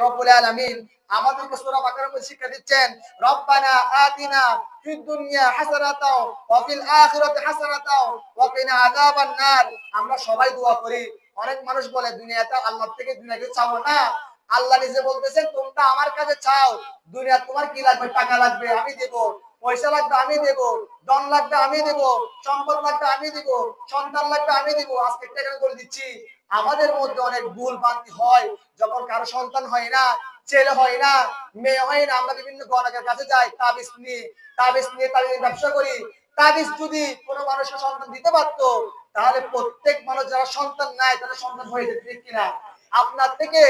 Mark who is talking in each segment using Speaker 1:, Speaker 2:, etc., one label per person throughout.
Speaker 1: রব্বুল আলামিন আমাদেরকে সূরা বাকারার মধ্যে শিক্ষা দিচ্ছেন, রব্বানা আতিনা ফিদ দুনিয়া হাসানাতাও ওয়া ফিল আখিরাতি হাসানাতাও ওয়া কিনা আযাবান নার। আমরা সবাই দোয়া করি। অনেক মানুষ বলে দুনিয়াতে আল্লাহ থেকে দুনিয়াকে চাও না। আল্লাহ নিজে বলতেছেন, তোমরা আমার কাছে চাও, দুনিয়া তোমার কি লাগবে? টাকা লাগবে আমি দেব, পয়সা লাগবে আমি দেব, ধন লাগবে আমি দেব, সম্পদ লাগবে আমি দেব, সন্তান লাগবে আমি দেব। আজকে একটা বলে দিচ্ছি, আমাদের মধ্যে অনেক ভুল ভ্রান্তি হয়। যখন কারো সন্তান হয় না, ছেলে হয় না, মেয়ে হয় না, আমরা বিভিন্ন গণকের কাছে যাই, তাবিজ নিয়ে তাবিজ ব্যবসা করি। তাবিজ যদি কোনো মানুষের সন্তান দিতে পারতো, তাহলে প্রত্যেক মানুষ যারা সন্তান নাই তাদের সন্তান হয়ে যেত, ঠিক কিনা? আপনার থেকে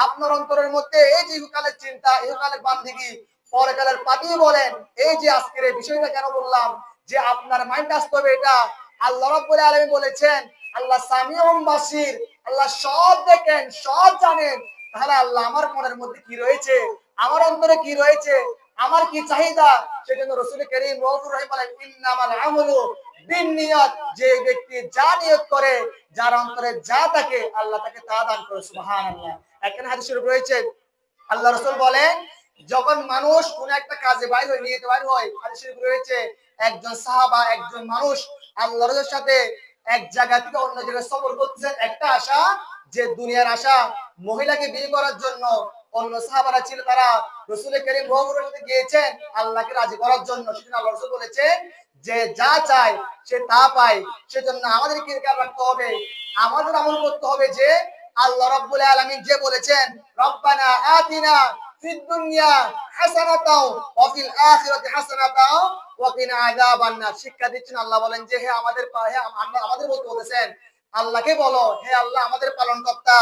Speaker 1: আপনার অন্তরের মধ্যে এই যে ইহকালের চিন্তা, ইহকালের বান্দিগি, পরকালের পাতি বলেন, এই যে আজকের এই বিষয়টা কেন বললাম, যে আপনার মাইন্ড আসতে হবে এটা। আল্লাহ রাব্বুল আলামিন বলেছেন, আল্লাহ সামিউম বাসির, আল্লাহ সব দেখেন, সব জানেন। তাহলে আল্লাহ আমার মনের মধ্যে কি রয়েছে, আমার অন্তরে কি রয়েছে, আমার কি চাহিদা, সেজন্য রাসূল কারীম রাউফুর রহিম বলেন, ইন্নামাল আমালু বিন্নিয়াত। যে ব্যক্তি যা নিয়ত করে, যার অন্তরে যা থাকে, আল্লাহ তাকে তা দান করে। সুবহানাল্লাহ। এখানে হাদিস শরীফ রয়েছে, আল্লাহ রাসূল বলেন, যখন মানুষ কোন একটা কাজে বাইর হয়, নিয়তে বাইর হয়, হাদিস শরীফ রয়েছে, একজন সাহাবা, একজন মানুষ আল্লাহর রাসূলের সাথে এক জায়গা থেকে অন্য জায়গায় সফর করতেছেন, একটা আশা, যে দুনিয়ার আশা, মহিলাকে বিয়ে করার জন্য। অন্য সাহাবারা ছিল, তারা রাসূল কারীম সাল্লাল্লাহু সাথে গিয়েছেন আল্লাহকে রাজি করার জন্য। সেজন্য আল্লাহ রাসূল বলেছেন, যে যা চায় সে তা পায়। সেজন্য আমাদের কি খেয়াল রাখতে হবে, আমাদের আমল করতে হবে, যে আল্লাহ রাব্বুল আলামিন যে বলেছেন, রব্বানা আতিনা ফিদ দুনিয়া হাসানাতাও ওয়া ফিল আখিরাতি হাসানাতাও ওয়া কিনা আযাবান নার। শিক্ষা দিচ্ছেন, আল্লাহ বলেন যে হে আমাদের আমাদের বলতেছেন, আল্লাহকে বলো, হে আল্লাহ আমাদের পালনকর্তা,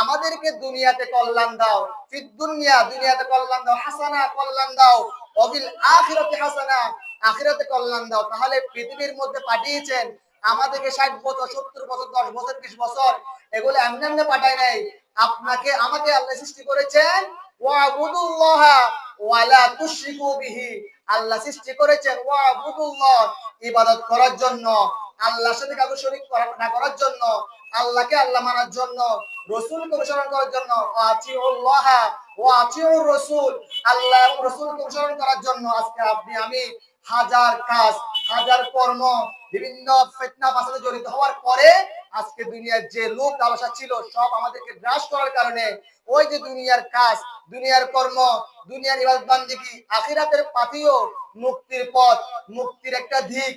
Speaker 1: আমাদেরকে দুনিয়াতে কল্যাণ দাও, ফিদ দুনিয়া দুনিয়াতে কল্যাণ দাও, হাসানা কল্যাণ দাও, ওয়া ফিল আখিরাতি হাসানা আখিরাতে কল্যাণ দাও। তাহলে পৃথিবীর মধ্যে পাঠিয়েছেন আমাদেরকে 60 বছর, 70 বছর, 10 বছর, 20 বছর, এগুলো এমনি এমনি পাঠায় নাই। আপনাকে আমাকে আল্লাহ সৃষ্টি করেছেন, ওয়াবুদুল্লাহা ওয়ালা তুশরিকু বিহি। আল্লাহ সৃষ্টি করেছেন ওয়াবুদুল্লাহ, ইবাদত করার জন্য, আল্লাহর সাথে কাউকে শরীক না করার জন্য, আল্লাহকে আল্লাহ মানার জন্য, রাসূলকে অনুসরণ করার জন্য। আতিউল্লাহ ওয়া আতিউর রাসূল, আল্লাহ এবং রাসূলকে অনুসরণ করার জন্য। আজকে আপনি আমি হাজার কাজ, হাজার কর্ম, বিভিন্ন ফিতনা ফাসাদে জড়িত হওয়ার পরে আজকে দুনিয়ার যে লোক লালসা ছিল, সব আমাদেরকে গ্রাস করার কারণে ওই যে দুনিয়ার কাজ, দুনিয়ার কর্ম, দুনিয়ার ইবাদত বান্দিগি, আখিরাতের পাথেয়, মুক্তির পথ, মুক্তির একটা দিক,